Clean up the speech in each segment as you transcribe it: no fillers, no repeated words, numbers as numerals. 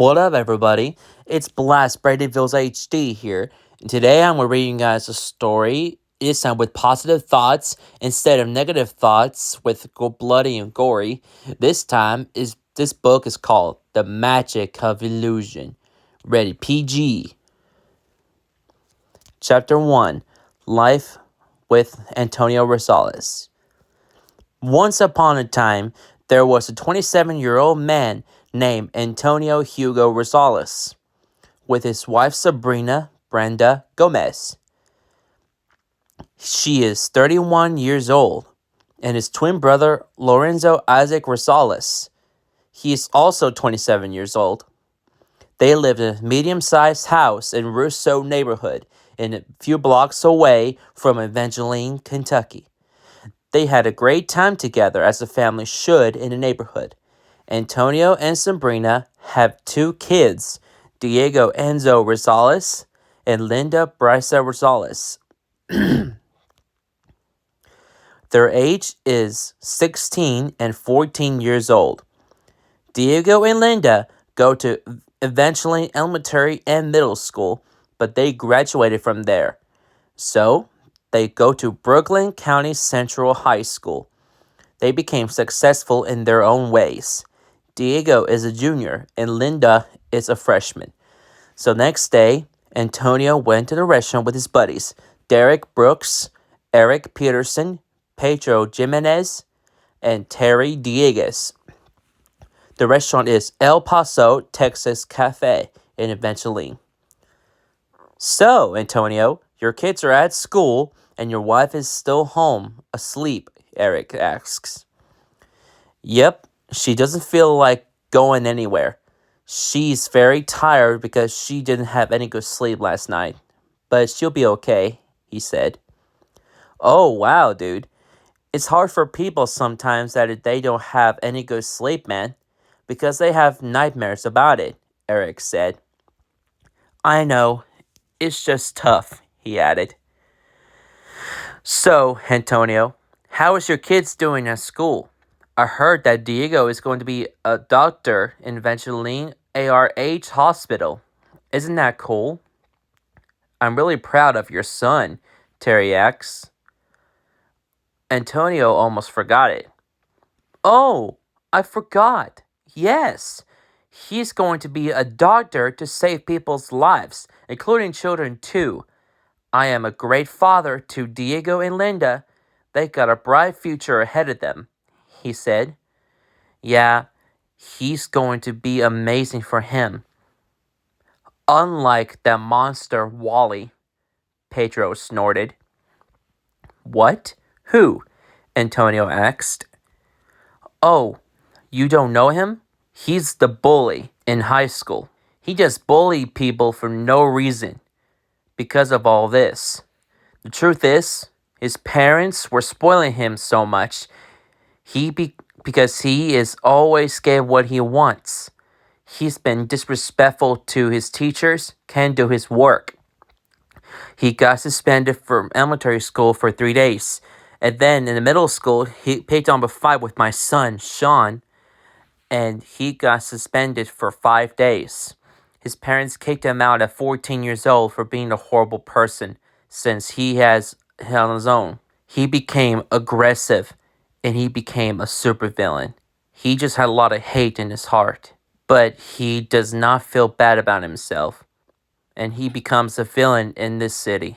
What up, everybody? It's Blast Bradenville's HD here, and today I'm reading you guys a story. This time with positive thoughts instead of negative thoughts with go bloody and gory. This book is called The Magic of Illusion. Ready PG. Chapter 1 Life with Antonio Rosales. Once upon a time, there was a 27-year-old man named Antonio Hugo Rosales with his wife Sabrina Brenda Gomez. She is 31 years old, and his twin brother Lorenzo Isaac Rosales. He is also 27 years old. They lived in a medium-sized house in Russo neighborhood, and a few blocks away from Evangeline, Kentucky. They had a great time together, as a family should in the neighborhood. Antonio and Sabrina have two kids, Diego Enzo Rosales and Linda Brisa Rosales. Their age is 16 and 14 years old. Diego and Linda go to Evangeline Elementary and Middle School, but they graduated from there. So, they go to Brooklyn County Central High School. They became successful in their own ways. Diego is a junior and Linda is a freshman. So next day, Antonio went to the restaurant with his buddies, Derek Brooks, Eric Peterson, Pedro Jimenez, and Terry Dieguez. The restaurant is El Paso Texas Cafe in Evangeline. So, Antonio, your kids are at school and your wife is still home, asleep, Eric asks. Yep, she doesn't feel like going anywhere. She's very tired because she didn't have any good sleep last night. But she'll be okay, he said. Oh, wow, dude. It's hard for people sometimes that they don't have any good sleep, man. Because they have nightmares about it, Eric said. I know. It's just tough, he added. So, Antonio, how is your kids doing at school? I heard that Diego is going to be a doctor in Evangeline ARH Hospital. Isn't that cool? I'm really proud of your son, Terry asks. Antonio almost forgot it. Oh, I forgot. Yes, he's going to be a doctor to save people's lives, including children too. I am a great father to Diego and Linda. They got a bright future ahead of them, he said. Yeah, he's going to be amazing for him. Unlike that monster Wally, Pedro snorted. What? Who? Antonio asked. Oh, you don't know him? He's the bully in high school. He just bullied people for no reason because of all this. The truth is, his parents were spoiling him so much because he is always get what he wants. He's been disrespectful to his teachers, can't do his work. He got suspended from elementary school for 3 days. And then in the middle school, he picked on a fight with my son, Sean, and he got suspended for 5 days. His parents kicked him out at 14 years old for being a horrible person since he has on his own. He became aggressive and he became a supervillain. He just had a lot of hate in his heart. But he does not feel bad about himself. And he becomes a villain in this city.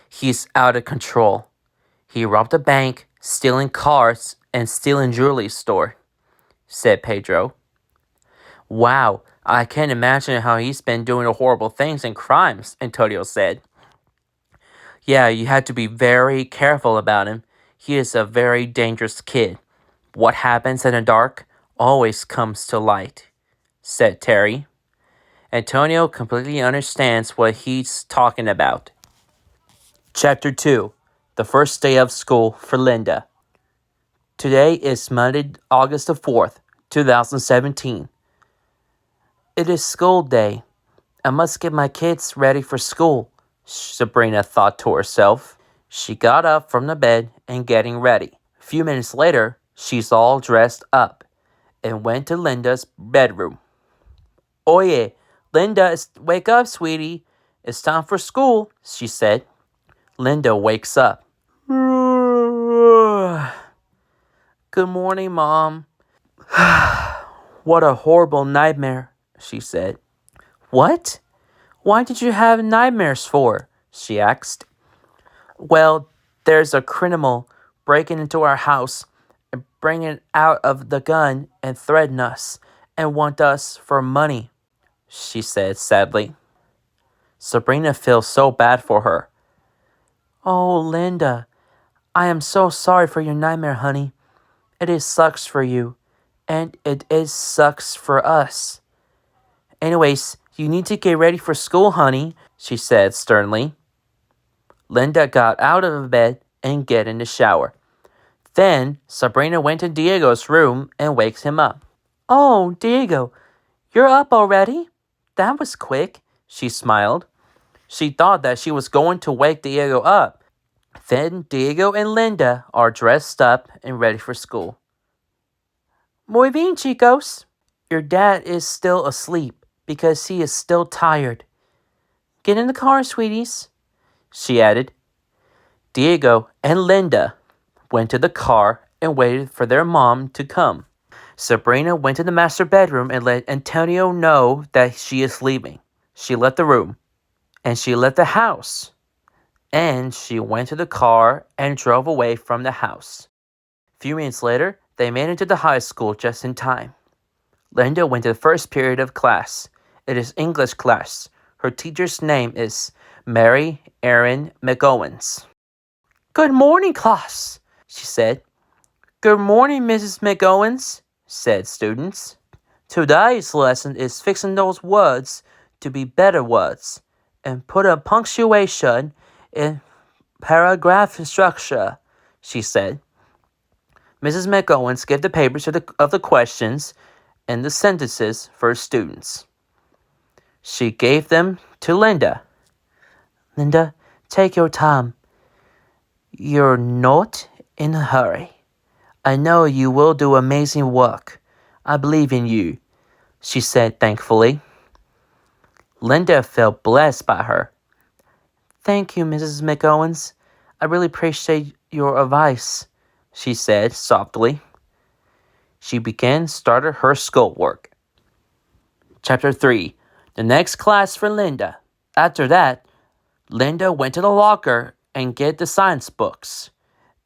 He's out of control. He robbed a bank, stealing cars, and stealing jewelry store, said Pedro. Wow, I can't imagine how he's been doing horrible things and crimes, Antonio said. Yeah, you had to be very careful about him. He is a very dangerous kid. What happens in the dark always comes to light, said Terry. Antonio completely understands what he's talking about. Chapter 2 The First Day of School for Linda. Today is Monday, August the 4th, 2017. It is school day. I must get my kids ready for school, Sabrina thought to herself. She got up from the bed and getting ready. A few minutes later, she's all dressed up and went to Linda's bedroom. Oye, Linda, wake up, sweetie. It's time for school, she said. Linda wakes up. Good morning, Mom. What a horrible nightmare, she said. What? Why did you have nightmares for? She asked. Well, there's a criminal breaking into our house and bringing out of the gun and threatening us and want us for money, she said sadly. Sabrina feels so bad for her. Oh, Linda, I am so sorry for your nightmare, honey. It is sucks for you, and it is sucks for us. Anyways, you need to get ready for school, honey, she said sternly. Linda got out of bed and get in the shower. Then Sabrina went to Diego's room and wakes him up. Oh, Diego, you're up already? That was quick, she smiled. She thought that she was going to wake Diego up. Then Diego and Linda are dressed up and ready for school. Muy bien, chicos. Your dad is still asleep because he is still tired. Get in the car, sweeties, she added. Diego and Linda went to the car and waited for their mom to come. Sabrina went to the master bedroom and let Antonio know that she is leaving. She left the room, and she left the house, and she went to the car and drove away from the house. A few minutes later, they made it to the high school just in time. Linda went to the first period of class. It is English class. Her teacher's name is Mary Erin McGowens. Good morning, class, she said. Good morning, Mrs. McGowens, said students. Today's lesson is fixing those words to be better words and put a punctuation in paragraph structure, she said. Mrs. McGowens gave the papers of the questions and the sentences for students. She gave them to Linda. Linda, take your time. You're not in a hurry. I know you will do amazing work. I believe in you, she said thankfully. Linda felt blessed by her. Thank you, Mrs. McGowens. I really appreciate your advice, she said softly. She started her schoolwork. Chapter 3. The next class for Linda. After that, Linda went to the locker and get the science books.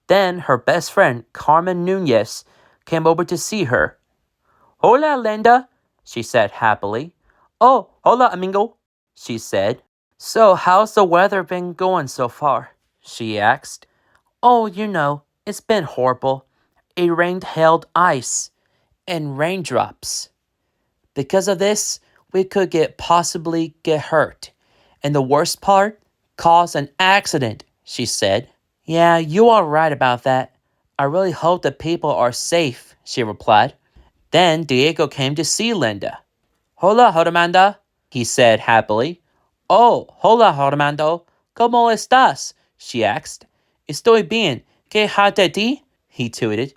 Then her best friend, Carmen Nunez, came over to see her. Hola, Linda, she said happily. Oh, hola, amigo, she said. So, how's the weather been going so far? She asked. Oh, it's been horrible. It rained, hailed, ice, and raindrops. Because of this, we could possibly get hurt. And the worst part, cause an accident, she said. Yeah, you are right about that. I really hope the people are safe, she replied. Then Diego came to see Linda. Hola, Armando, he said happily. Oh, hola, Armando. ¿Cómo estás? She asked. Estoy bien. ¿Qué hay de ti? He tweeted.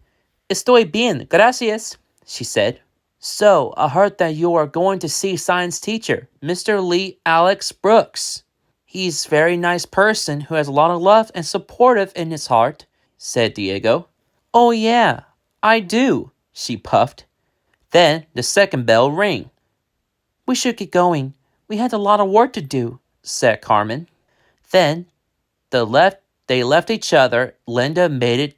Estoy bien, gracias, she said. So, I heard that you are going to see science teacher, Mr. Lee Alex Brooks. He's a very nice person who has a lot of love and supportive in his heart, said Diego. Oh yeah, I do, she puffed. Then the second bell rang. We should get going. We had a lot of work to do, said Carmen. Then they left each other. Linda made it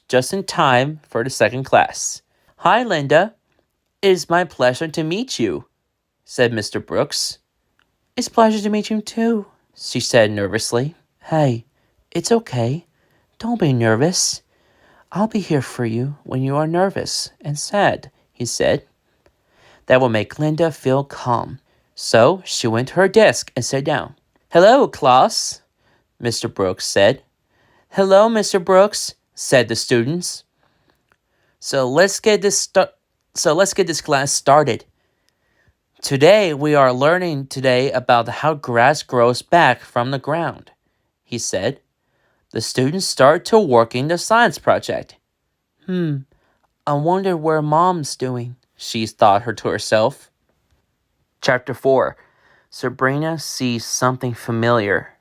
just in time for the second class. Hi, Linda. It is my pleasure to meet you, said Mr. Brooks. It's a pleasure to meet you too, she said nervously. Hey, it's okay. Don't be nervous. I'll be here for you when you are nervous and sad, he said. That will make Linda feel calm. So she went to her desk and sat down. Hello, class, Mr. Brooks said. Hello, Mr. Brooks, said the students. So let's get this class started. Today we are learning about how grass grows back from the ground, he said. The students start to work in the science project. I wonder where Mom's doing, she thought to herself. Chapter 4. Sabrina sees something familiar.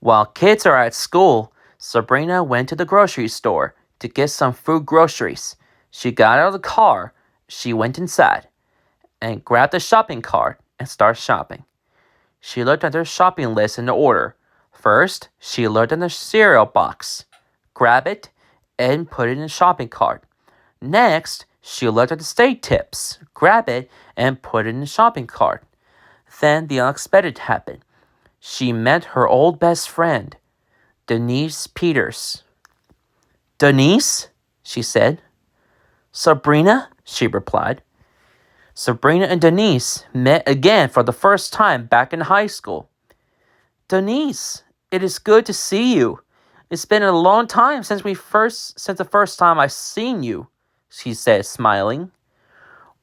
While kids are at school, Sabrina went to the grocery store to get some food groceries. She got out of the car, she went inside, and grabbed the shopping cart and started shopping. She looked at her shopping list in the order. First, she looked at the cereal box, grabbed it, and put it in the shopping cart. Next, she looked at the steak tips, grabbed it, and put it in the shopping cart. Then the unexpected happened. She met her old best friend, Denise Peters. "Denise?" she said. "Sabrina?" she replied. Sabrina and Denise met again for the first time back in high school. "Denise, it is good to see you. It's been a long time since the first time I seen you," she said, smiling.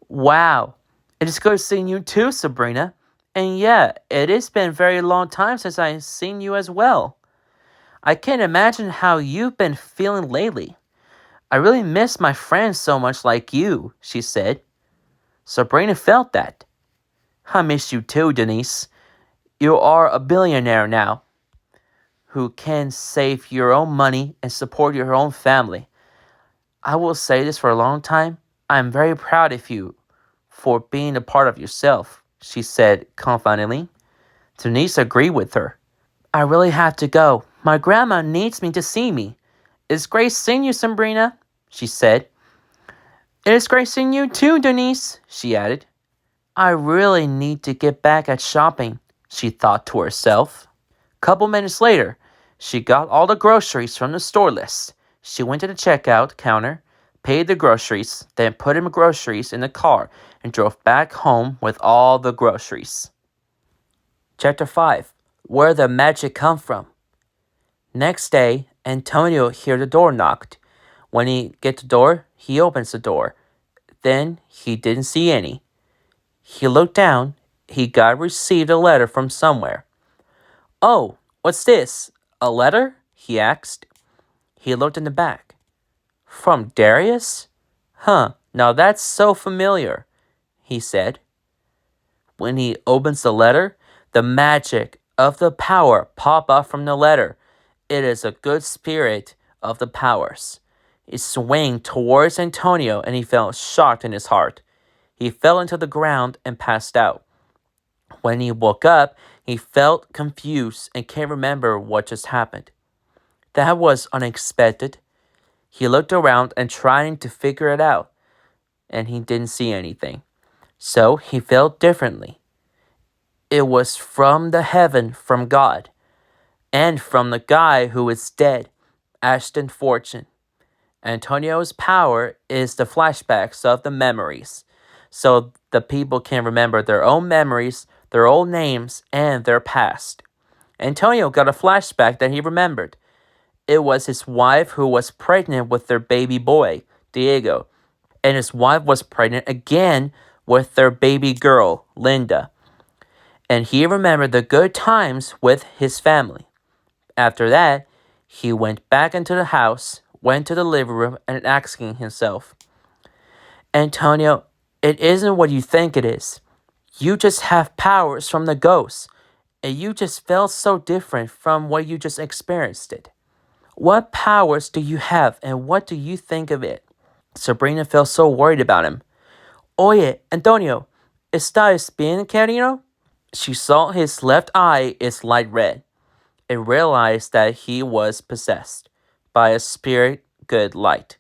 "Wow, it is good seeing you too, Sabrina. And yeah, it has been a very long time since I've seen you as well. I can't imagine how you've been feeling lately. I really miss my friends so much like you," she said. Sabrina felt that. "I miss you too, Denise. You are a billionaire now, who can save your own money and support your own family. I will say this for a long time. I am very proud of you for being a part of yourself," she said confidently. Denise agreed with her. "I really have to go. My grandma needs me to see me. It's great seeing you, Sabrina," she said. "It is great seeing you too, Denise," she added. "I really need to get back at shopping," she thought to herself. Couple minutes later, she got all the groceries from the store list. She went to the checkout counter, paid the groceries, then put in the groceries in the car and drove back home with all the groceries. Chapter 5. Where the magic come from. Next day, Antonio heard the door knocked. When he gets the door, he opens the door. Then he didn't see any. He looked down. He received a letter from somewhere. "Oh, what's this? A letter?" he asked. He looked in the back. "From Darius? Huh, now that's so familiar," he said. When he opens the letter, the magic of the power pop up from the letter. It is a good spirit of the powers. It swung towards Antonio and he felt shocked in his heart. He fell into the ground and passed out. When he woke up, he felt confused and can't remember what just happened. That was unexpected. He looked around and trying to figure it out, and he didn't see anything. So he felt differently. It was from the heaven, from God, and from the guy who is dead, Ashton Fortune. Antonio's power is the flashbacks of the memories, so the people can remember their own memories, their old names, and their past. Antonio got a flashback that he remembered. It was his wife who was pregnant with their baby boy, Diego, and his wife was pregnant again with their baby girl, Linda. And he remembered the good times with his family. After that, he went back into the house, went to the living room, and asking himself, "Antonio, it isn't what you think it is. You just have powers from the ghosts, and you just felt so different from what you just experienced it. What powers do you have, and what do you think of it?" Sabrina felt so worried about him. "Oye, Antonio, ¿estás bien, querido?" She saw his left eye is light red, and realized that he was possessed by a spirit good light.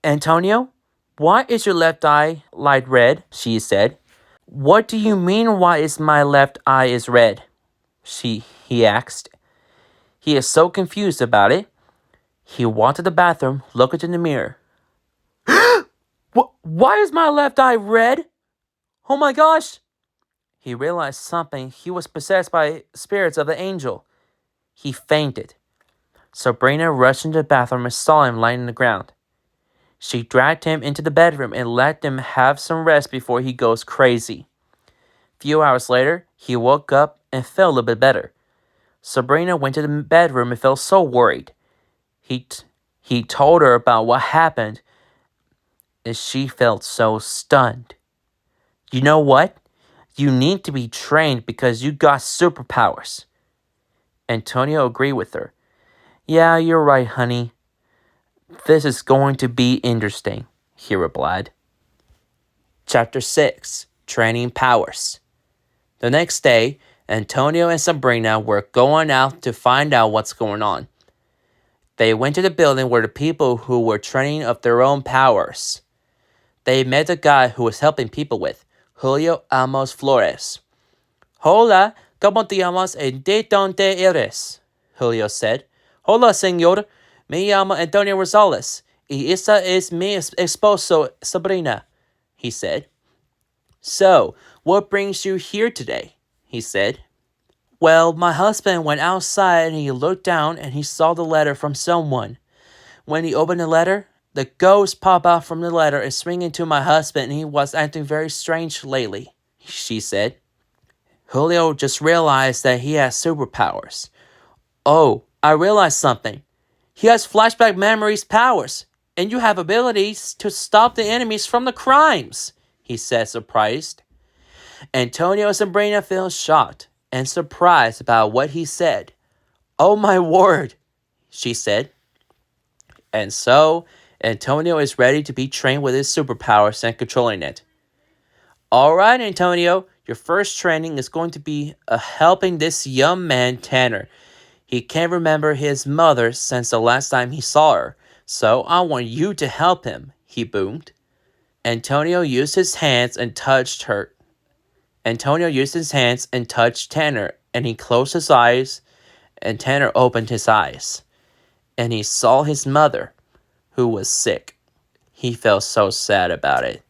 Antonio, why is your left eye light red?" she said. "What do you mean, why is my left eye is red?" he asked. He is so confused about it. He walked to the bathroom, looked in the mirror. Why is my left eye red? Oh my gosh! He realized something. He was possessed by spirits of the angel. He fainted. Sabrina rushed into the bathroom and saw him lying on the ground. She dragged him into the bedroom and let him have some rest before he goes crazy. A few hours later, he woke up and felt a little bit better. Sabrina went to the bedroom and felt so worried. He told her about what happened, and she felt so stunned. You know what? You need to be trained because you got superpowers. Antonio agreed with her. Yeah, you're right, honey. This is going to be interesting, he replied. Chapter 6 Training Powers. The next day, Antonio and Sabrina were going out to find out what's going on. They went to the building where the people who were training of their own powers. They met the guy who was helping people with, Julio Amos Flores. Hola, ¿cómo te llamas y de dónde eres? Julio said. Hola, señor. Me llamo Antonio Rosales. Y esa es mi esposo, Sabrina, he said. So, what brings you here today? He said. Well, my husband went outside and he looked down and he saw the letter from someone. When he opened the letter, the ghost popped out from the letter and swinging to my husband and he was acting very strange lately, she said. Julio just realized that he has superpowers. Oh, I realized something. He has flashback memories powers, and you have abilities to stop the enemies from the crimes, he said, surprised. Antonio and Sabrina felt shocked and surprised about what he said. Oh my word, she said. And so, Antonio is ready to be trained with his superpowers and controlling it. Alright, Antonio, your first training is going to be helping this young man, Tanner. He can't remember his mother since the last time he saw her, so I want you to help him, he boomed. Antonio used his hands and touched Tanner, and he closed his eyes, and Tanner opened his eyes, and he saw his mother, who was sick. He felt so sad about it.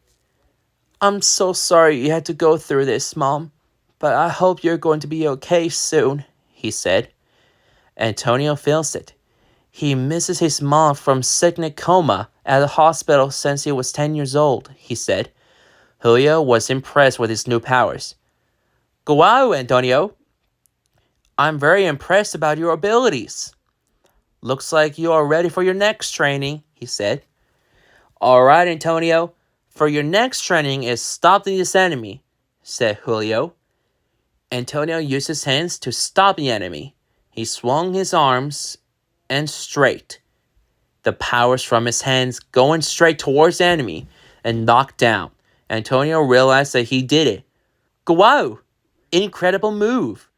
I'm so sorry you had to go through this, Mom, but I hope you're going to be okay soon, he said. Antonio feels it. He misses his mom from sickness coma at the hospital since he was 10 years old, he said. Julio was impressed with his new powers. Wow, Antonio. I'm very impressed about your abilities. Looks like you are ready for your next training, he said. All right, Antonio. For your next training is stopping this enemy, said Julio. Antonio used his hands to stop the enemy. He swung his arms and straight. The powers from his hands going straight towards the enemy and knocked down. Antonio realized that he did it. Wow! Incredible move.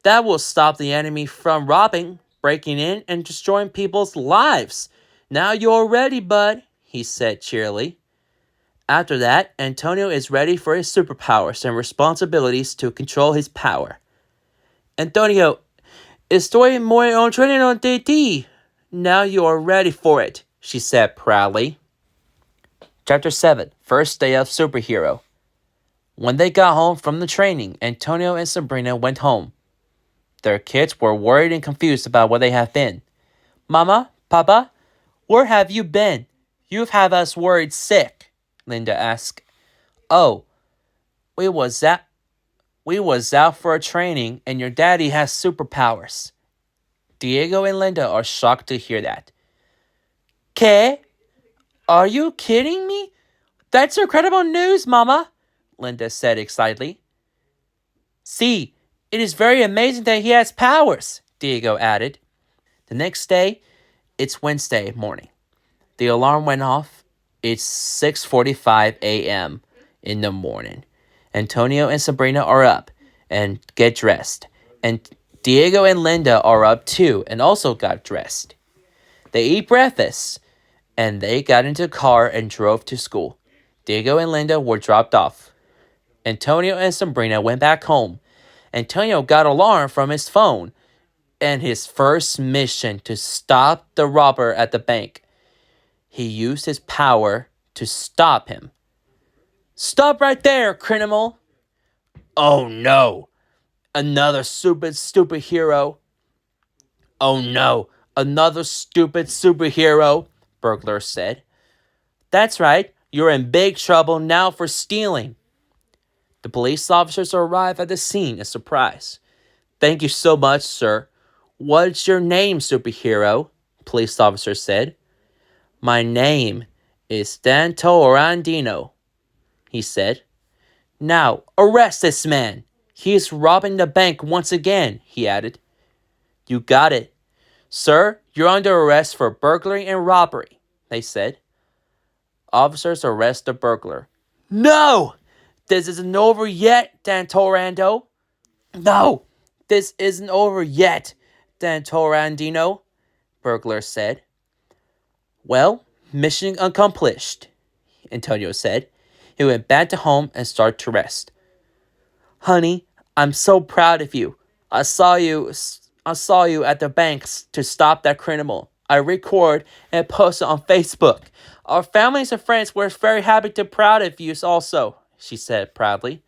That will stop the enemy from robbing, breaking in, and destroying people's lives. Now you're ready, bud, he said cheerily. After that, Antonio is ready for his superpowers and responsibilities to control his power. Antonio, estoy muy entrenado de ti. Now you are ready for it, she said proudly. Chapter 7 First Day of Superhero. When they got home from the training, Antonio and Sabrina went home. Their kids were worried and confused about where they have been. Mama, Papa, where have you been? You've had us worried sick, Linda asked. Oh, we was out for a training and your daddy has superpowers. Diego and Linda are shocked to hear that. ¿Qué? Are you kidding me? That's incredible news, Mama, Linda said excitedly. See, it is very amazing that he has powers, Diego added. The next day, it's Wednesday morning. The alarm went off. It's 6:45 a.m. in the morning. Antonio and Sabrina are up and get dressed. And Diego and Linda are up too and also got dressed. They eat breakfast and they got into a car and drove to school. Diego and Linda were dropped off. Antonio and Sabrina went back home. Antonio got an alarm from his phone and his first mission to stop the robber at the bank. He used his power to stop him. Stop right there, criminal! Oh no! Another stupid superhero! Oh no! Another stupid superhero! Burglar said. That's right, you're in big trouble now for stealing. The police officers arrived at the scene in surprise. Thank you so much, sir. What's your name, superhero? Police officer said. My name is Danto Orandino, he said. Now, arrest this man. He is robbing the bank once again, he added. You got it. Sir, you're under arrest for burglary and robbery, they said. Officers arrest the burglar. No! This isn't over yet, Dan Torando. No! This isn't over yet, Dan Torandino, burglar said. Well, mission accomplished, Antonio said. He went back to home and started to rest. Honey, I'm so proud of you. I saw you at the banks to stop that criminal. I record and post it on Facebook. Our families and friends were very happy to proud of you also, she said proudly.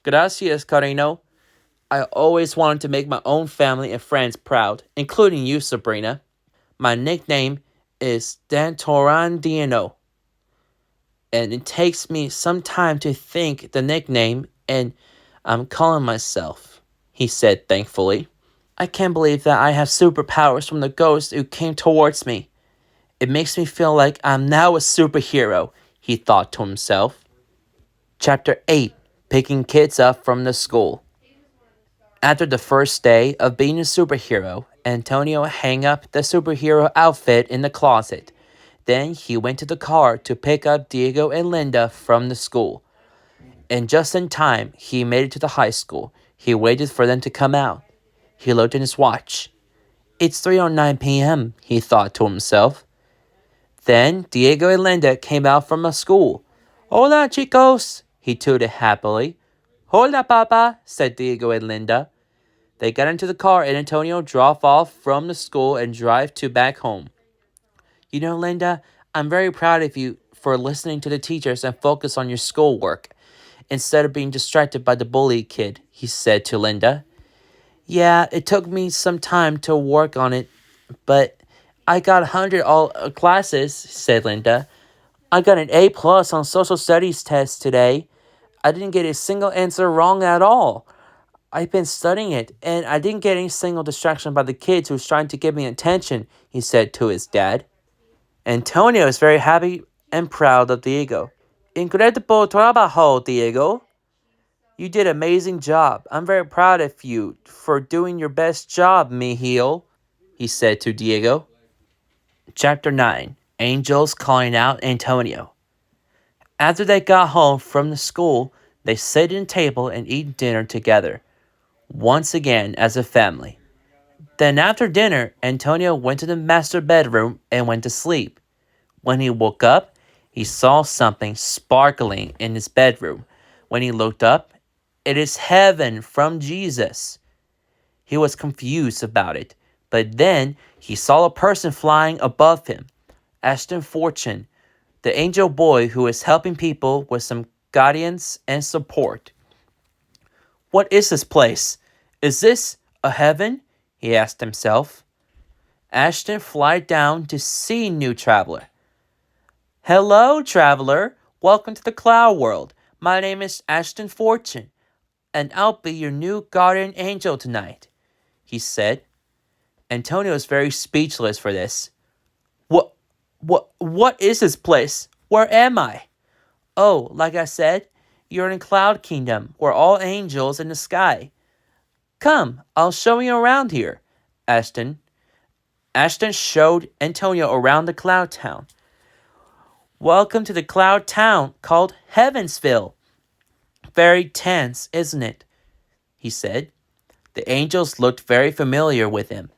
Gracias, Carino. I always wanted to make my own family and friends proud, including you, Sabrina. My nickname is Dan Torandino, and it takes me some time to think the nickname, and I'm calling myself, he said thankfully. I can't believe that I have superpowers from the ghost who came towards me. It makes me feel like I'm now a superhero, he thought to himself. Chapter 8. Picking Kids Up from the School. After the first day of being a superhero, Antonio hung up the superhero outfit in the closet. Then he went to the car to pick up Diego and Linda from the school. And just in time, he made it to the high school. He waited for them to come out. He looked at his watch. It's 3:09 p.m., he thought to himself. Then Diego and Linda came out from the school. Hola, chicos, he tooted happily. Hola, papa, said Diego and Linda. They got into the car and Antonio drove off from the school and drive to back home. You know, Linda, I'm very proud of you for listening to the teachers and focus on your schoolwork instead of being distracted by the bully kid, he said to Linda. Yeah, it took me some time to work on it, but I got 100 all classes, said Linda. I got an A+ on social studies test today. I didn't get a single answer wrong at all. I've been studying it, and I didn't get any single distraction by the kids who was trying to give me attention, he said to his dad. Antonio is very happy and proud of Diego. Incredible trabajo, Diego. You did an amazing job. I'm very proud of you for doing your best job, mijillo, he said to Diego. Chapter 9. Angels Calling Out Antonio. After they got home from the school, they sat at a table and eat dinner together, once again as a family. Then after dinner, Antonio went to the master bedroom and went to sleep. When he woke up, he saw something sparkling in his bedroom. When he looked up, it is heaven from Jesus. He was confused about it, but then he saw a person flying above him. Ashton Fortune, the angel boy who is helping people with some guidance and support. What is this place? Is this a heaven? He asked himself. Ashton fly down to see new traveler. Hello, traveler. Welcome to the cloud world. My name is Ashton Fortune, and I'll be your new guardian angel tonight, he said. Antonio is very speechless for this. What is this place? Where am I? Oh, like I said, you're in Cloud Kingdom. We're all angels in the sky. Come, I'll show you around here, Ashton. Ashton showed Antonio around the cloud town. Welcome to the cloud town called Heavensville. Very tense, isn't it? He said. The angels looked very familiar with him.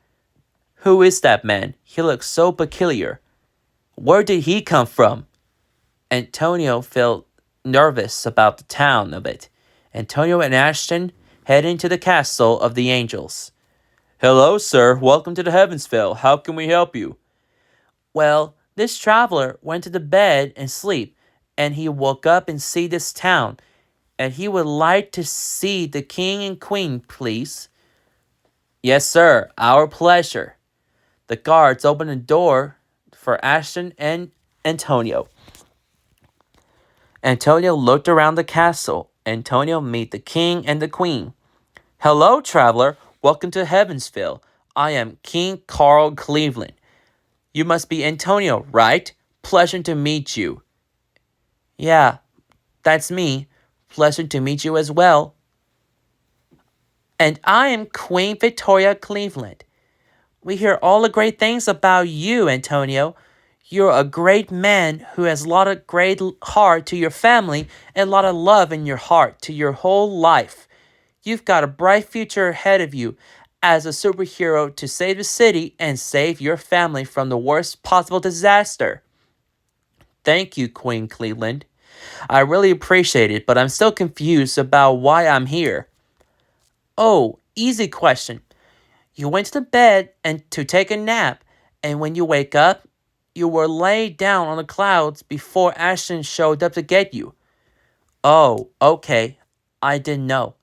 Who is that man? He looks so peculiar. Where did he come from? Antonio felt nervous about the town of it. Antonio and Ashton headed into the castle of the angels. Hello, sir. Welcome to the Heavensville. How can we help you? Well, this traveler went to the bed and sleep, and he woke up and see this town, and he would like to see the king and queen, please. Yes, sir. Our pleasure. The guards opened the door for Ashton and Antonio. Antonio looked around the castle. Antonio met the king and the queen. Hello, traveler. Welcome to Heavensville. I am King Carl Cleveland. You must be Antonio, right? Pleasure to meet you. Yeah, that's me. Pleasure to meet you as well. And I am Queen Victoria Cleveland. We hear all the great things about you, Antonio. You're a great man who has a lot of great heart to your family and a lot of love in your heart to your whole life. You've got a bright future ahead of you as a superhero to save the city and save your family from the worst possible disaster. Thank you, Queen Cleveland. I really appreciate it, but I'm still confused about why I'm here. Oh, easy question. You went to the bed and to take a nap, and when you wake up, you were laid down on the clouds before Ashton showed up to get you. Oh, okay. I didn't know.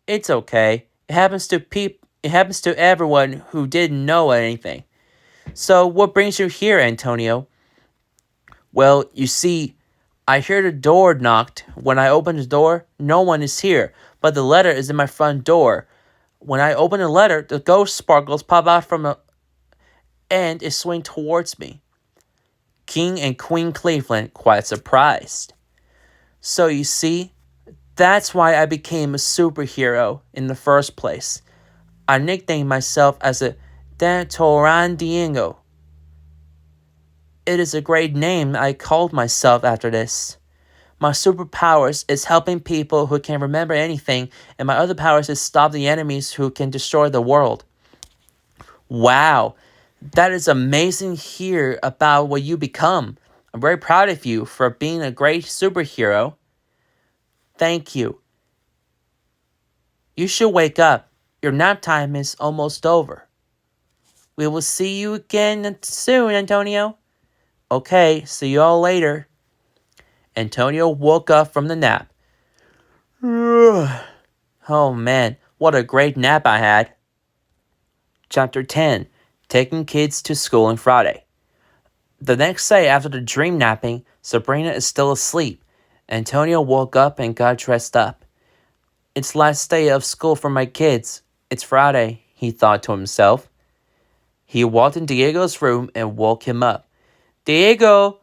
It's okay. It happens to everyone who didn't know anything. So what brings you here, Antonio? Well, you see, I hear the door knocked. When I open the door, no one is here, but the letter is in my front door. When I open the letter, the ghost sparkles pop out from the end and swing towards me. King and Queen Cleveland quite surprised. So you see, that's why I became a superhero in the first place. I nicknamed myself as a Dantorandiengo. It is a great name I called myself after this. My superpowers is helping people who can remember anything, and my other powers is stop the enemies who can destroy the world. Wow, that is amazing to hear about what you become. I'm very proud of you for being a great superhero. Thank you. You should wake up. Your nap time is almost over. We will see you again soon, Antonio. Okay, see you all later. Antonio woke up from the nap. Oh man, what a great nap I had. Chapter 10. Taking Kids to School on Friday. The next day after the dream napping, Sabrina is still asleep. Antonio woke up and got dressed up. It's last day of school for my kids. It's Friday, he thought to himself. He walked in Diego's room and woke him up. Diego,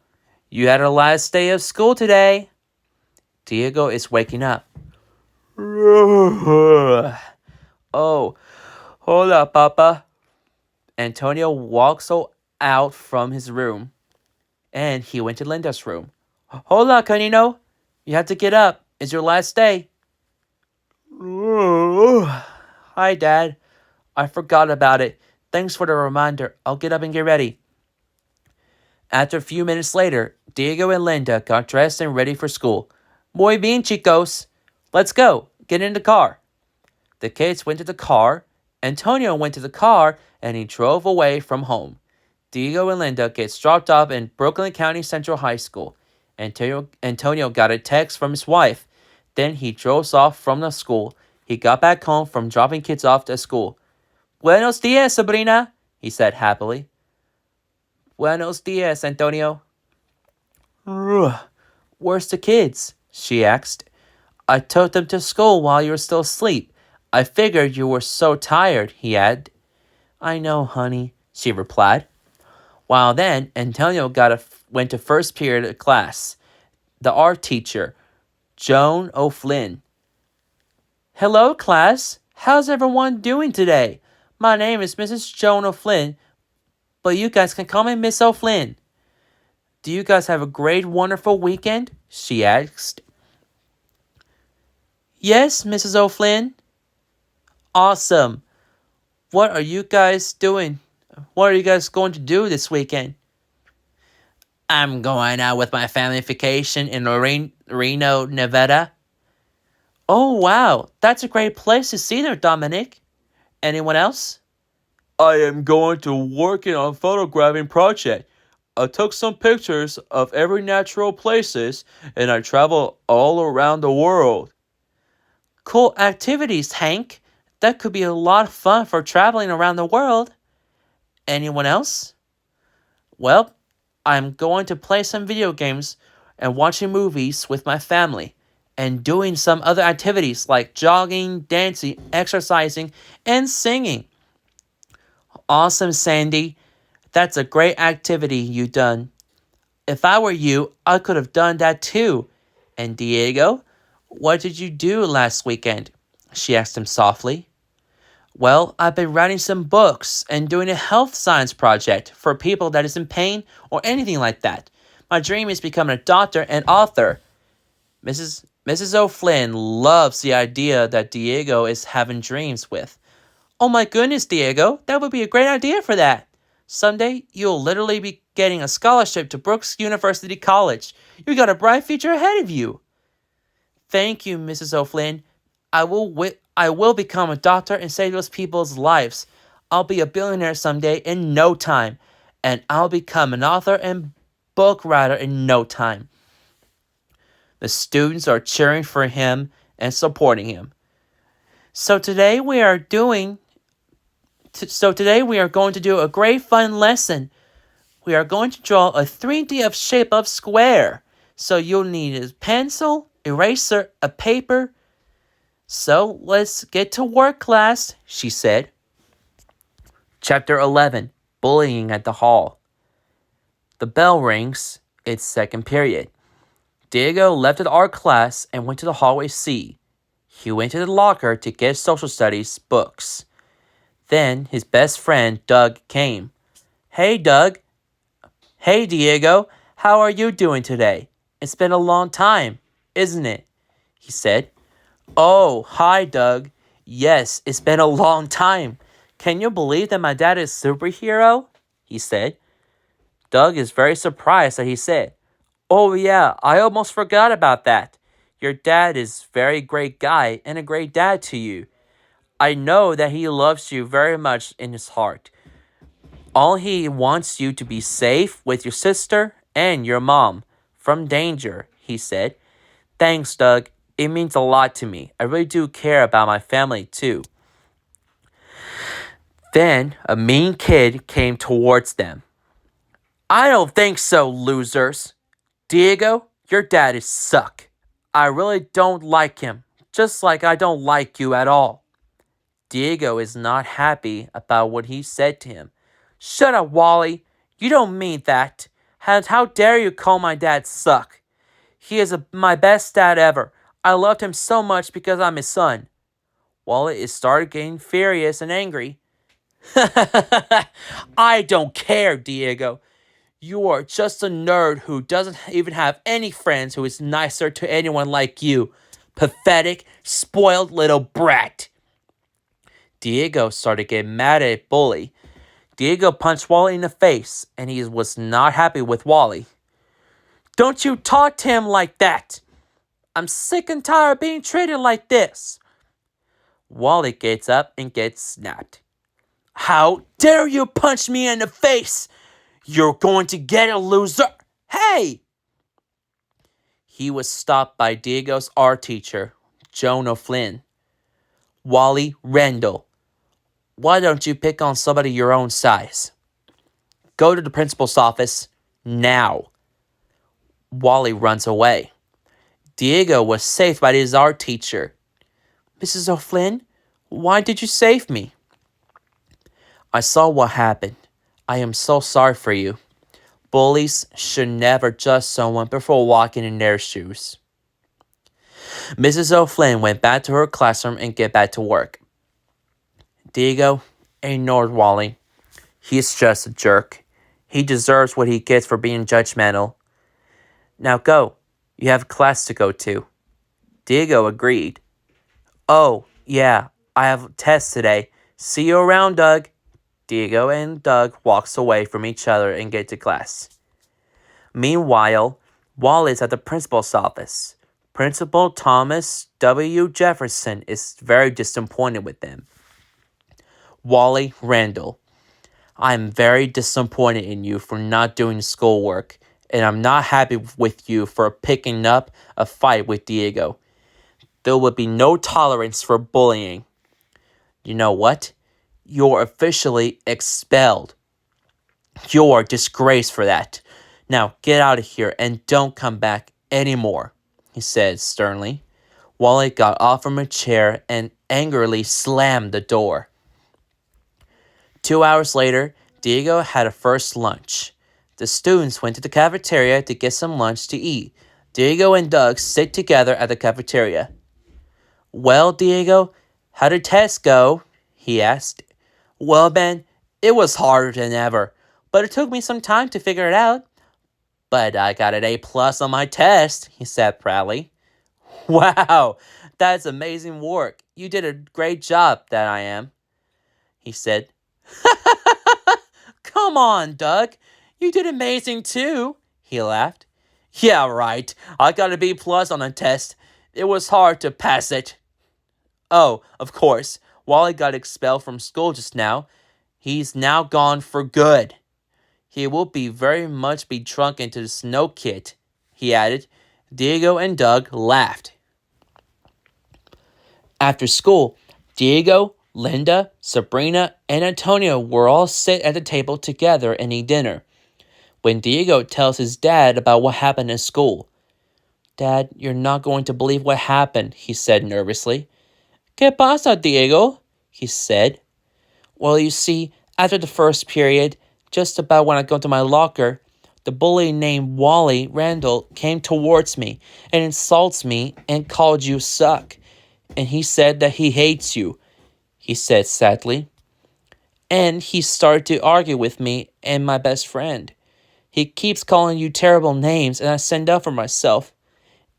you had our last day of school today. Diego is waking up. Oh, hola, Papa. Antonio walks out from his room, and he went to Linda's room. Hola, Canino. You have to get up. It's your last day. Hi, Dad. I forgot about it. Thanks for the reminder. I'll get up and get ready. After a few minutes later, Diego and Linda got dressed and ready for school. Muy bien, chicos. Let's go. Get in the car. The kids went to the car. Antonio went to the car, and he drove away from home. Diego and Linda gets dropped off in Brooklyn County Central High School. Antonio got a text from his wife. Then he drove off from the school. He got back home from dropping kids off at school. Buenos dias, Sabrina, he said happily. Buenos dias, Antonio. Where's the kids? She asked. I took them to school while you were still asleep. I figured you were so tired, he added. I know, honey, she replied. While then, Antonio went to first period of class. The art teacher, Joan O'Flynn. Hello, class. How's everyone doing today? My name is Mrs. Joan O'Flynn, but you guys can call me Miss O'Flynn. Do you guys have a great, wonderful weekend? She asked. Yes, Mrs. O'Flynn. Awesome. What are you guys doing? What are you guys going to do this weekend? I'm going out with my family vacation in Reno, Nevada. Oh, wow. That's a great place to see there, Dominic. Anyone else? I am going to working on a photographing project. I took some pictures of every natural places, and I travel all around the world. Cool activities, Hank. That could be a lot of fun for traveling around the world. Anyone else? Well, I'm going to play some video games and watching movies with my family and doing some other activities like jogging, dancing, exercising, and singing. Awesome, Sandy. That's a great activity you done. If I were you, I could have done that too. And Diego, What did you do last weekend? She asked him softly. Well, I've been writing some books and doing a health science project for people that is in pain or anything like that. My dream is becoming a doctor and author. Mrs. O'Flynn loves the idea that Diego is having dreams with. Oh my goodness, Diego, that would be a great idea for that. Someday, you'll literally be getting a scholarship to Brooks University College. You got a bright future ahead of you. Thank you, Mrs. O'Flynn. I will become a doctor and save those people's lives. I'll be a billionaire someday in no time, and I'll become an author and book writer in no time. The students are cheering for him and supporting him. So today we are going to do a great fun lesson. We are going to draw a 3D of shape of square. So you'll need a pencil, eraser, a paper. So let's get to work, class, she said. Chapter 11, Bullying at the Hall. The bell rings. It's second period. Diego left the art class and went to the hallway C. He went to the locker to get social studies books. Then his best friend, Doug, came. Hey, Doug. Hey, Diego. How are you doing today? It's been a long time, isn't it? He said. Oh, hi, Doug. Yes, it's been a long time. Can you believe that my dad is a superhero? He said. Doug is very surprised that he said, Oh, yeah, I almost forgot about that. Your dad is a very great guy and a great dad to you. I know that he loves you very much in his heart. All he wants you to be safe with your sister and your mom from danger, he said. Thanks, Doug. It means a lot to me. I really do care about my family, too. Then a mean kid came towards them. I don't think so, losers. Diego, your dad is suck. I really don't like him, just like I don't like you at all. Diego is not happy about what he said to him. Shut up, Wally. You don't mean that. How dare you call my dad suck? He is my best dad ever. I loved him so much because I'm his son. Wally started getting furious and angry. I don't care, Diego. You are just a nerd who doesn't even have any friends who is nicer to anyone like you. Pathetic, spoiled little brat. Diego started getting mad at Bully. Diego punched Wally in the face, and he was not happy with Wally. Don't you talk to him like that. I'm sick and tired of being treated like this. Wally gets up and gets snapped. How dare you punch me in the face? You're going to get a loser. Hey! He was stopped by Diego's art teacher, Joan O'Flynn. Wally Randall. Why don't you pick on somebody your own size? Go to the principal's office now. Wally runs away. Diego was saved by his art teacher. Mrs. O'Flynn, why did you save me? I saw what happened. I am so sorry for you. Bullies should never judge someone before walking in their shoes. Mrs. O'Flynn went back to her classroom and get back to work. Diego ignored Wally. He's just a jerk. He deserves what he gets for being judgmental. Now go. You have class to go to. Diego agreed. Oh, yeah, I have a test today. See you around, Doug. Diego and Doug walks away from each other and get to class. Meanwhile, Wally is at the principal's office. Principal Thomas W. Jefferson is very disappointed with them. Wally Randall. I'm very disappointed in you for not doing schoolwork, and I'm not happy with you for picking up a fight with Diego. There will be no tolerance for bullying. You know what? You're officially expelled. You're disgraced for that. Now get out of here and don't come back anymore, he said sternly. Wally got off from a chair and angrily slammed the door. 2 hours later, Diego had a first lunch. The students went to the cafeteria to get some lunch to eat. Diego and Doug sit together at the cafeteria. Well, Diego, how did tests go? He asked. Well, Ben, it was harder than ever, but it took me some time to figure it out. But I got an A+ on my test, he said proudly. Wow, that's amazing work. You did a great job, that I am, he said. Come on, Doug. You did amazing too, he laughed. Yeah, right. I got a B+ on a test. It was hard to pass it. Oh, of course, Wally got expelled from school just now. He's now gone for good. He will very much be shrunk into the snow kit, he added. Diego and Doug laughed. After school, Diego, Linda, Sabrina, and Antonio were all sit at the table together and eat dinner. When Diego tells his dad about what happened in school. Dad, you're not going to believe what happened, he said nervously. ¿Qué pasa, Diego? He said. Well, you see, after the first period, just about when I go to my locker, the bully named Wally Randall came towards me and insults me and called you suck. And he said that he hates you, he said sadly. And he started to argue with me and my best friend. He keeps calling you terrible names and I stand up for myself.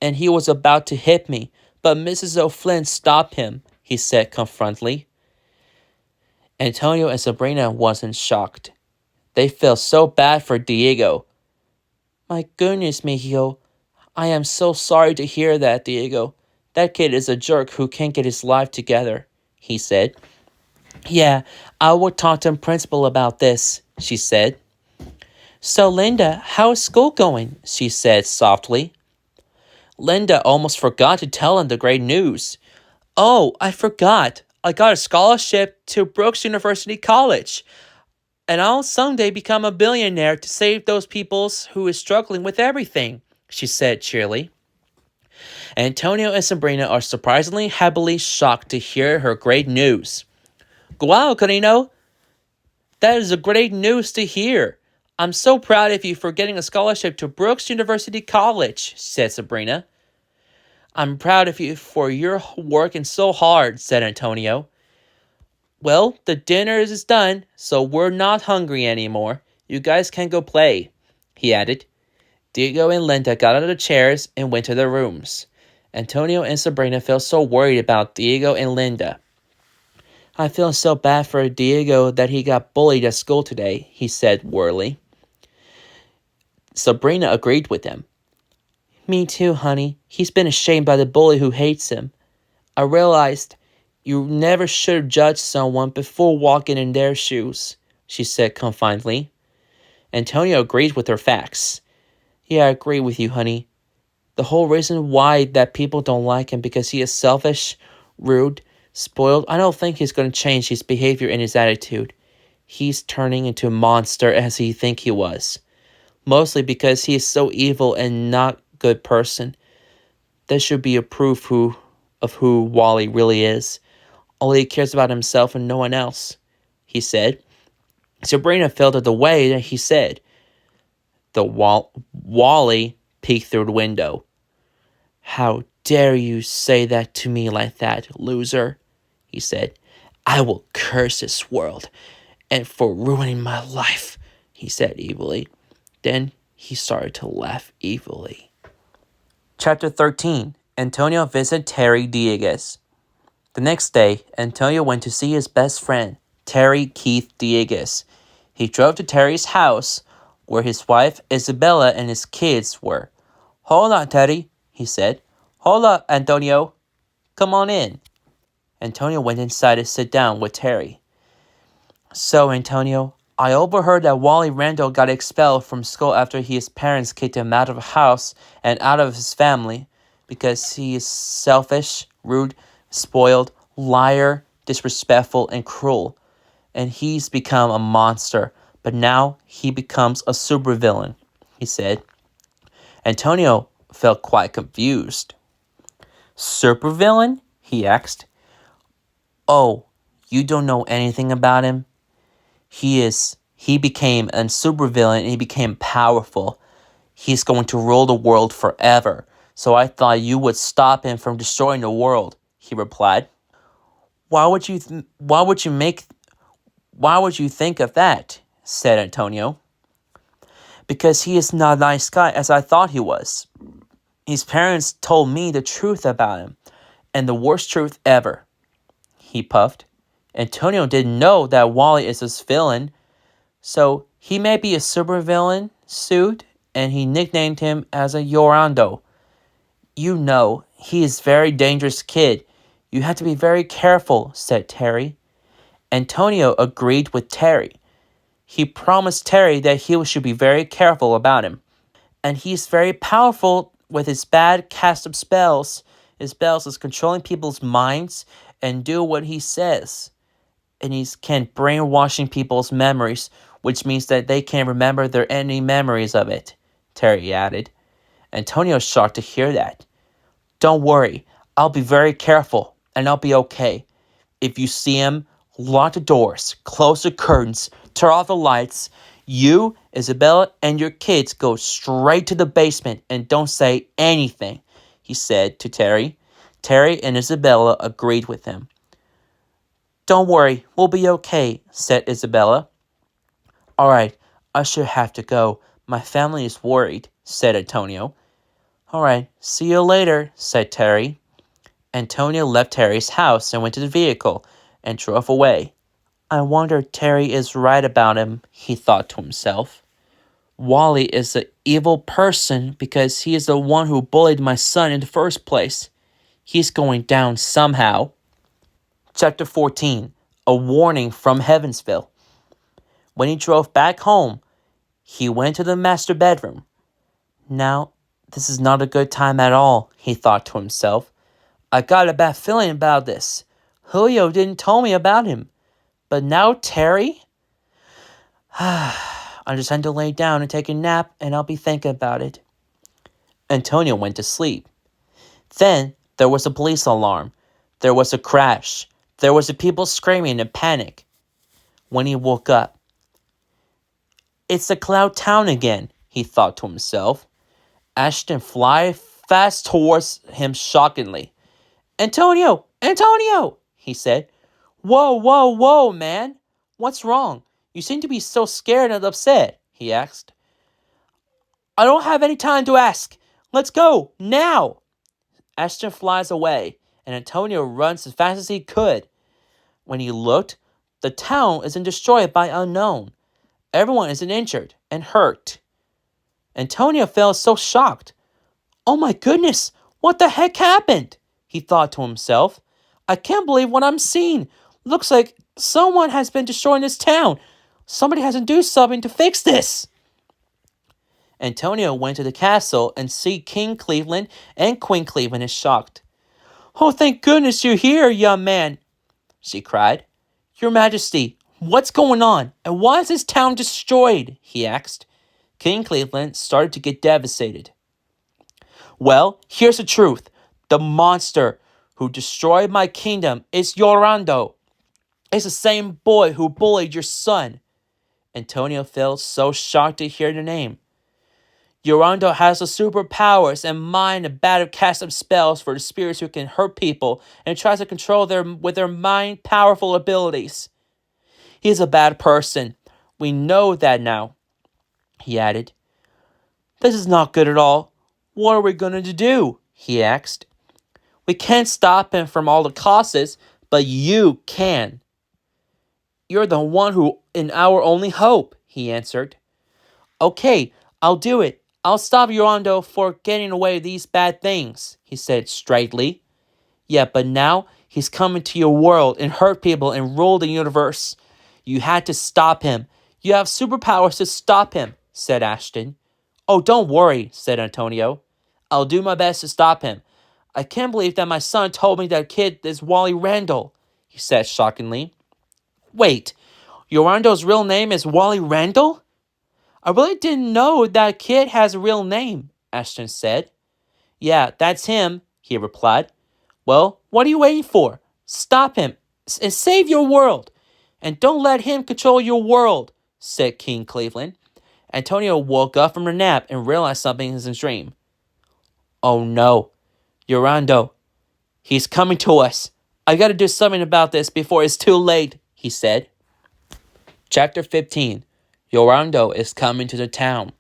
And he was about to hit me, but Mrs. O'Flynn stopped him, he said confrontly. Antonio and Sabrina wasn't shocked. They felt so bad for Diego. My goodness, Mijo. I am so sorry to hear that, Diego. That kid is a jerk who can't get his life together, he said. Yeah, I will talk to the principal about this, she said. So, Linda, how is school going? She said softly. Linda almost forgot to tell him the great news. Oh, I forgot. I got a scholarship to Brooks University College. And I'll someday become a billionaire to save those people who is struggling with everything, she said cheerily. Antonio and Sabrina are surprisingly happily shocked to hear her great news. Wow, Carino, that is a great news to hear. I'm so proud of you for getting a scholarship to Brooks University College, said Sabrina. I'm proud of you for your working so hard, said Antonio. Well, the dinner is done, so we're not hungry anymore. You guys can go play, he added. Diego and Linda got out of the chairs and went to their rooms. Antonio and Sabrina felt so worried about Diego and Linda. I feel so bad for Diego that he got bullied at school today, he said wearily. Sabrina agreed with him. Me too, honey. He's been ashamed by the bully who hates him. I realized you never should judge someone before walking in their shoes, she said confidently. Antonio agreed with her facts. Yeah, I agree with you, honey. The whole reason why that people don't like him because he is selfish, rude, spoiled. I don't think he's going to change his behavior and his attitude. He's turning into a monster as he think he was. Mostly because he is so evil and not good person. That should be a proof of who Wally really is. Only he cares about himself and no one else, he said. Sabrina felt it the way that he said. Wally peeked through the window. How dare you say that to me like that, loser, he said. I will curse this world, and for ruining my life, he said evilly. Then he started to laugh evilly. Chapter 13. Antonio visits Terry Dieguez. The next day, Antonio went to see his best friend, Terry Keith Dieguez. He drove to Terry's house, where his wife, Isabella, and his kids were. Hold on, Terry, he said. Hold up, Antonio. Come on in. Antonio went inside to sit down with Terry. So, Antonio, I overheard that Wally Randall got expelled from school after his parents kicked him out of the house and out of his family because he is selfish, rude, spoiled, liar, disrespectful, and cruel. And he's become a monster, but now he becomes a supervillain, he said. Antonio felt quite confused. Supervillain? He asked. Oh, you don't know anything about him? He became a supervillain and he became powerful. He's going to rule the world forever, so I thought you would stop him from destroying the world, he replied. Why would you think of that? Said Antonio. Because he is not a nice guy as I thought he was. His parents told me the truth about him, and the worst truth ever. He puffed. Antonio didn't know that Wally is his villain, so he may be a supervillain suit, and he nicknamed him as a Yorando. You know, he is a very dangerous kid. You have to be very careful, said Terry. Antonio agreed with Terry. He promised Terry that he should be very careful about him. And he's very powerful with his bad cast of spells. His spells is controlling people's minds and do what he says. And he can brainwashing people's memories, which means that they can't remember any memories of it, Terry added. Antonio's shocked to hear that. Don't worry, I'll be very careful, and I'll be okay. If you see him, lock the doors, close the curtains, turn off the lights. You, Isabella, and your kids go straight to the basement and don't say anything, he said to Terry. Terry and Isabella agreed with him. Don't worry, we'll be okay, said Isabella. All right, I should have to go. My family is worried, said Antonio. All right, see you later, said Terry. Antonio left Terry's house and went to the vehicle and drove away. I wonder if Terry is right about him, he thought to himself. Wally is an evil person because he is the one who bullied my son in the first place. He's going down somehow. Chapter 14. A warning from Heavensville. When he drove back home, he went to the master bedroom. Now, this is not a good time at all, he thought to himself. I got a bad feeling about this. Julio didn't tell me about him. But now Terry? I just had to lay down and take a nap, and I'll be thinking about it. Antonio went to sleep. Then there was a police alarm. There was a crash. There was people screaming in panic. When he woke up, it's the Cloud Town again, he thought to himself. Ashton flew fast towards him shockingly. Antonio! Antonio! He said. Whoa, man. What's wrong? You seem to be so scared and upset, he asked. I don't have any time to ask. Let's go, now. Ashton flies away, and Antonio runs as fast as he could. When he looked, the town isn't destroyed by unknown. Everyone isn't injured and hurt. Antonio felt so shocked. Oh my goodness, what the heck happened? He thought to himself. I can't believe what I'm seeing. Looks like someone has been destroying this town. Somebody has to do something to fix this. Antonio went to the castle and see King Cleveland and Queen Cleveland is shocked. Oh, thank goodness you're here, young man, she cried. Your Majesty, what's going on? And why is this town destroyed? He asked. King Cleveland started to get devastated. Well, here's the truth. The monster who destroyed my kingdom is Yorando. It's the same boy who bullied your son. Antonio felt so shocked to hear the name. Yorando has the superpowers and mind a bad cast of spells for the spirits who can hurt people and tries to control them with their mind powerful abilities. He's a bad person. We know that now, he added. This is not good at all. What are we going to do? He asked. We can't stop him from all the causes, but you can. You're the one who is our only hope, he answered. Okay, I'll do it. I'll stop Yorando for getting away with these bad things, he said straightly. Yeah, but now he's coming to your world and hurt people and rule the universe. You had to stop him. You have superpowers to stop him, said Ashton. Oh, don't worry, said Antonio. I'll do my best to stop him. I can't believe that my son told me that kid is Wally Randall, he said shockingly. Wait, Yorando's real name is Wally Randall? I really didn't know that kid has a real name, Ashton said. Yeah, that's him, he replied. Well, what are you waiting for? Stop him and save your world. And don't let him control your world, said King Cleveland. Antonio woke up from a nap and realized something in his dream. Oh no, Yorando, he's coming to us. I gotta do something about this before it's too late, he said. Chapter 15. Yorando is coming to the town.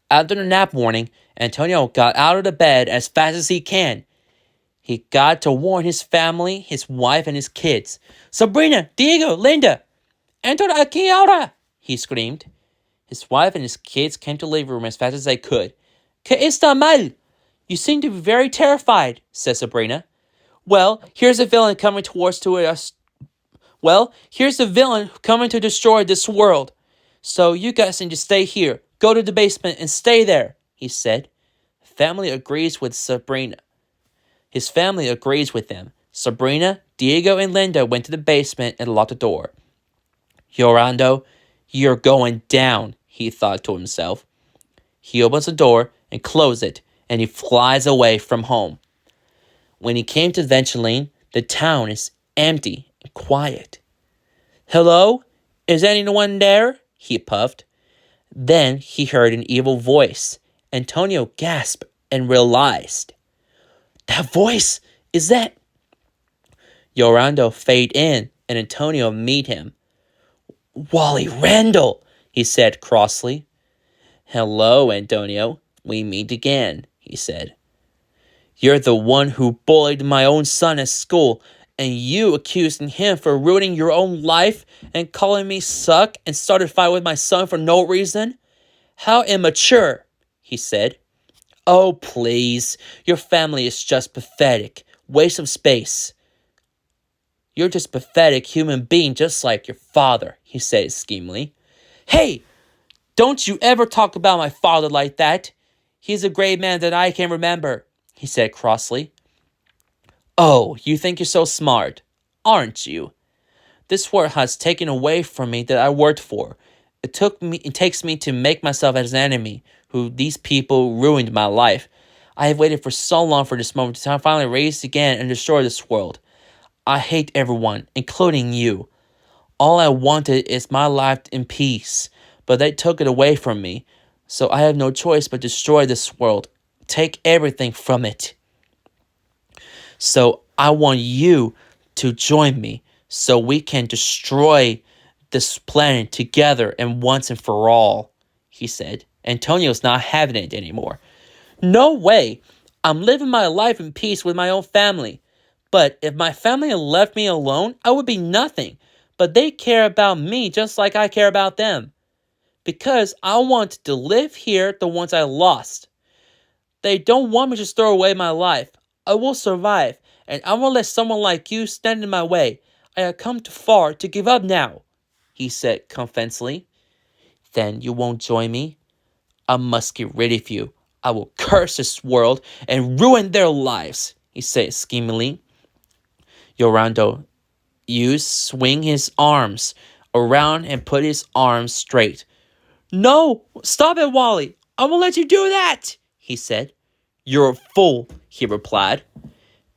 After the nap warning, Antonio got out of the bed as fast as he can. He got to warn his family, his wife, and his kids. Sabrina, Diego, Linda, Antonio, aquí ahora, he screamed. His wife and his kids came to the living room as fast as they could. ¿Qué está mal? You seem to be very terrified, said Sabrina. Well, here's a villain coming to destroy this world. So you guys need to stay here. Go to the basement and stay there, he said. His family agrees with them. Sabrina, Diego, and Linda went to the basement and locked the door. Yorando, you're going down, he thought to himself. He opens the door and closes it, and he flies away from home. When he came to Evangeline, the town is empty and quiet. Hello? Is anyone there? He puffed. Then he heard an evil voice. Antonio gasped and realized. That voice! Is that... Yorando faded in, and Antonio met him. Wally Randall, he said crossly. Hello, Antonio. We meet again, he said. You're the one who bullied my own son at school, and you accusing him for ruining your own life and calling me suck and started a fight with my son for no reason? How immature, he said. Oh, please. Your family is just pathetic. Waste of space. You're just a pathetic human being just like your father, he said schemingly. Hey, don't you ever talk about my father like that. He's a great man that I can remember, he said crossly. Oh, you think you're so smart, aren't you? This world has taken away from me that I worked for. It takes me to make myself as an enemy, who these people ruined my life. I have waited for so long for this moment to finally rise again and destroy this world. I hate everyone, including you. All I wanted is my life in peace, but they took it away from me. So I have no choice but destroy this world. Take everything from it. So I want you to join me so we can destroy this planet together and once and for all, he said. Antonio's not having it anymore. No way. I'm living my life in peace with my own family. But if my family had left me alone, I would be nothing. But they care about me just like I care about them. Because I want to live here the ones I lost. They don't want me to throw away my life. I will survive, and I won't let someone like you stand in my way. I have come too far to give up now, he said confidently. Then you won't join me? I must get rid of you. I will curse this world and ruin their lives, he said schemingly. Yorando swing his arms around and put his arms straight. No, stop it, Wally. I won't let you do that, he said. You're a fool, he replied.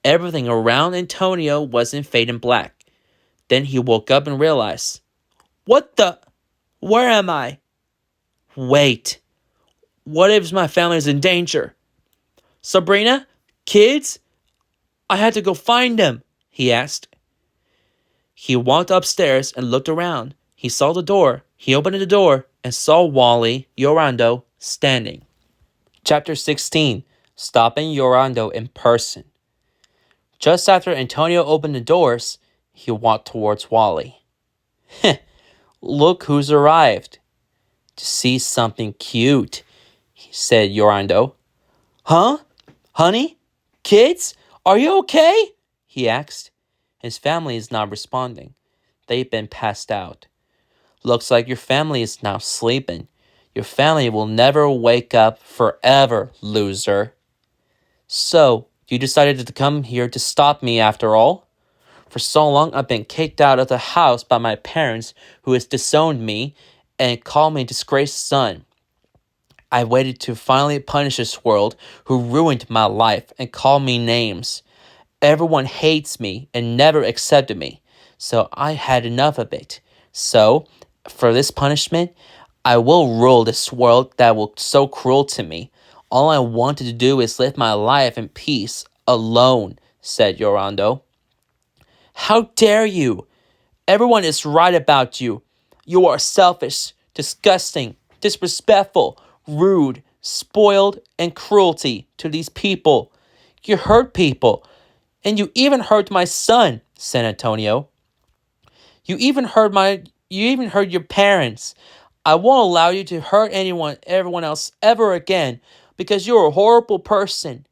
Everything around Antonio was in fading black. Then he woke up and realized, what the? Where am I? Wait. What if my family is in danger? Sabrina? Kids? I had to go find them, he asked. He walked upstairs and looked around. He saw the door. He opened the door and saw Wally, Yorando, standing. Chapter 16. Stopping Yorando in person. Just after Antonio opened the doors, he walked towards Wally. Look who's arrived. To see something cute, said Yorando. Huh? Honey? Kids? Are you okay? He asked. His family is not responding. They've been passed out. Looks like your family is now sleeping. Your family will never wake up forever, loser. So, you decided to come here to stop me after all? For so long, I've been kicked out of the house by my parents, who has disowned me and called me a disgraced son. I waited to finally punish this world, who ruined my life and called me names. Everyone hates me and never accepted me, so I had enough of it. So, for this punishment, I will rule this world that was so cruel to me. All I wanted to do is live my life in peace, alone, said Yorando. How dare you? Everyone is right about you. You are selfish, disgusting, disrespectful, rude, spoiled, and cruelty to these people. You hurt people, and you even hurt my son, said Antonio. You even hurt your parents. I won't allow you to hurt everyone else ever again because you're a horrible person.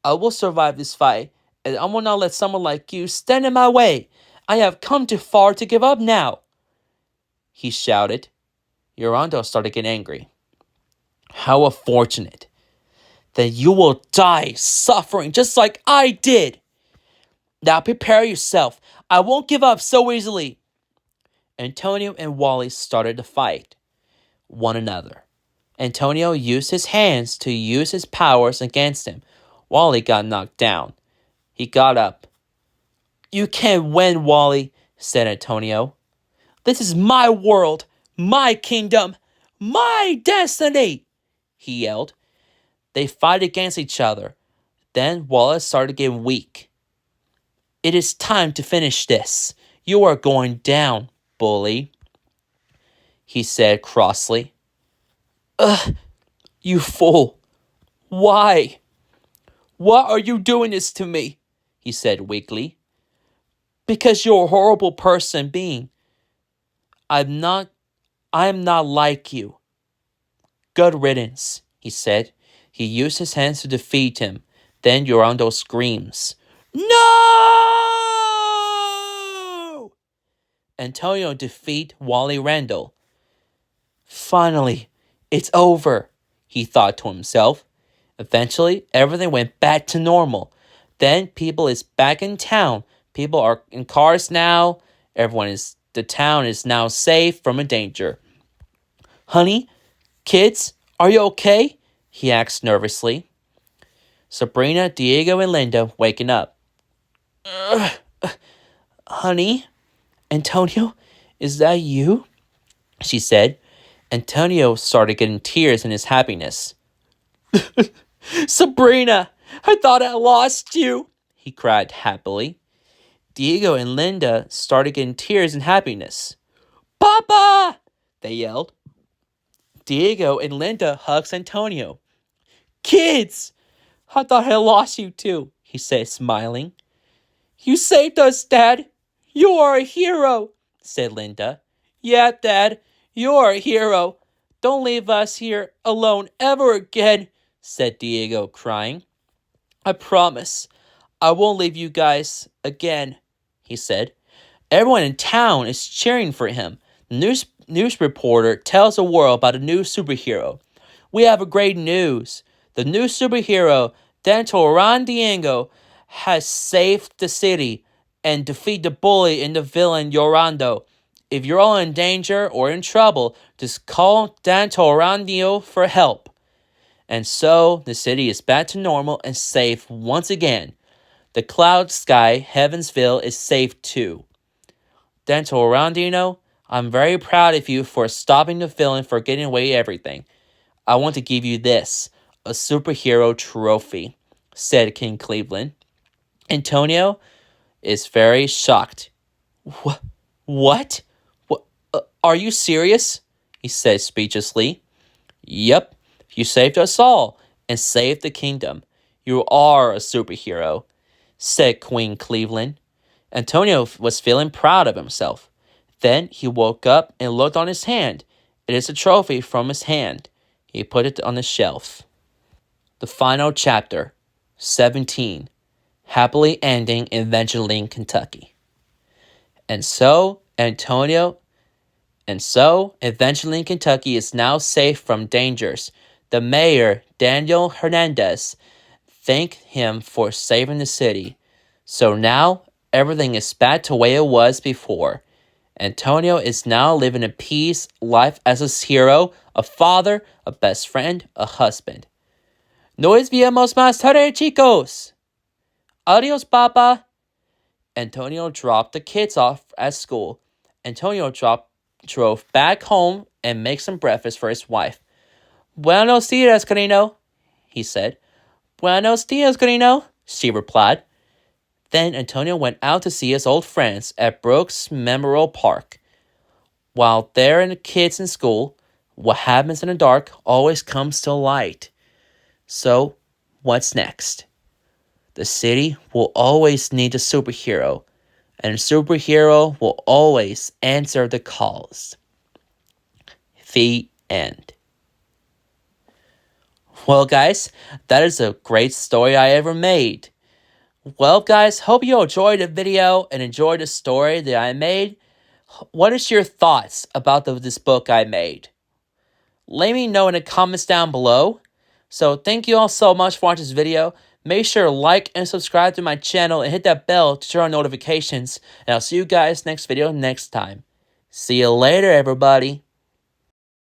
I will survive this fight, and I will not let someone like you stand in my way. I have come too far to give up now, he shouted. Yorando started getting angry. How unfortunate that you will die suffering just like I did. Now prepare yourself. I won't give up so easily. Antonio and Wally started to fight one another. Antonio used his hands to use his powers against him. Wally got knocked down. He got up. You can't win, Wally, said Antonio. This is my world, my kingdom, my destiny, he yelled. They fight against each other. Then Wallace started getting weak. It is time to finish this. You are going down, bully, he said crossly. Ugh, you fool. Why? Why are you doing this to me? He said weakly. Because you're a horrible person being. I am not like you. Good riddance, he said. He used his hands to defeat him. Then Yorando screams. No! Antonio defeat Wally Randall. Finally, it's over, he thought to himself. Eventually, everything went back to normal. Then people is back in town. People are in cars now. The town is now safe from a danger. Honey, kids, are you okay? He asked nervously. Sabrina, Diego, and Linda waking up. Honey, Antonio, is that you? She said. Antonio started getting tears in his happiness. Sabrina, I thought I lost you, he cried happily. Diego and Linda started getting tears in happiness. Papa! They yelled. Diego and Linda hugged Antonio. Kids! I thought I lost you too, he said, smiling. You saved us, Dad. You are a hero, said Linda. Yeah, Dad, you're a hero. Don't leave us here alone ever again, said Diego, crying. I promise. I won't leave you guys again, he said. Everyone in town is cheering for him. The news reporter tells the world about a new superhero. We have a great news. The new superhero, Dantoran Diego, has saved the city and defeated the bully and the villain Yorando. If you're all in danger or in trouble, just call Dantoran Diego for help. And so, the city is back to normal and safe once again. The cloud sky, Heavensville, is safe too. Dantoran Dino, I'm very proud of you for stopping the villain for getting away everything. I want to give you this, a superhero trophy, said King Cleveland. Antonio is very shocked. What? What? Are you serious? He said speechlessly. Yep, you saved us all and saved the kingdom. You are a superhero, said Queen Cleveland. Antonio was feeling proud of himself. Then he woke up and looked on his hand. It is a trophy from his hand. He put it on the shelf. The final chapter, 17, happily ending in Evangeline, Kentucky. And so, Evangeline, Kentucky is now safe from dangers. The mayor, Daniel Hernandez, thanked him for saving the city. So now, everything is back to the way it was before. Antonio is now living a peace life as a hero, a father, a best friend, a husband. Nos vemos más tarde, chicos. Adios, papa. Antonio dropped the kids off at school. Antonio drove back home and make some breakfast for his wife. Buenos dias, Carino, he said. Buenos dias, Carino, she replied. Then Antonio went out to see his old friends at Brooks Memorial Park. While they're in the kids in school, what happens in the dark always comes to light. So, what's next? The city will always need a superhero, and a superhero will always answer the calls. The end. Well, guys, that is a great story I ever made. Well, guys, hope you enjoyed the video and enjoyed the story that I made. What is your thoughts about this book I made? Let me know in the comments down below. So thank you all so much for watching this video. Make sure to like and subscribe to my channel and hit that bell to turn on notifications. And I'll see you guys next video next time. See you later, everybody.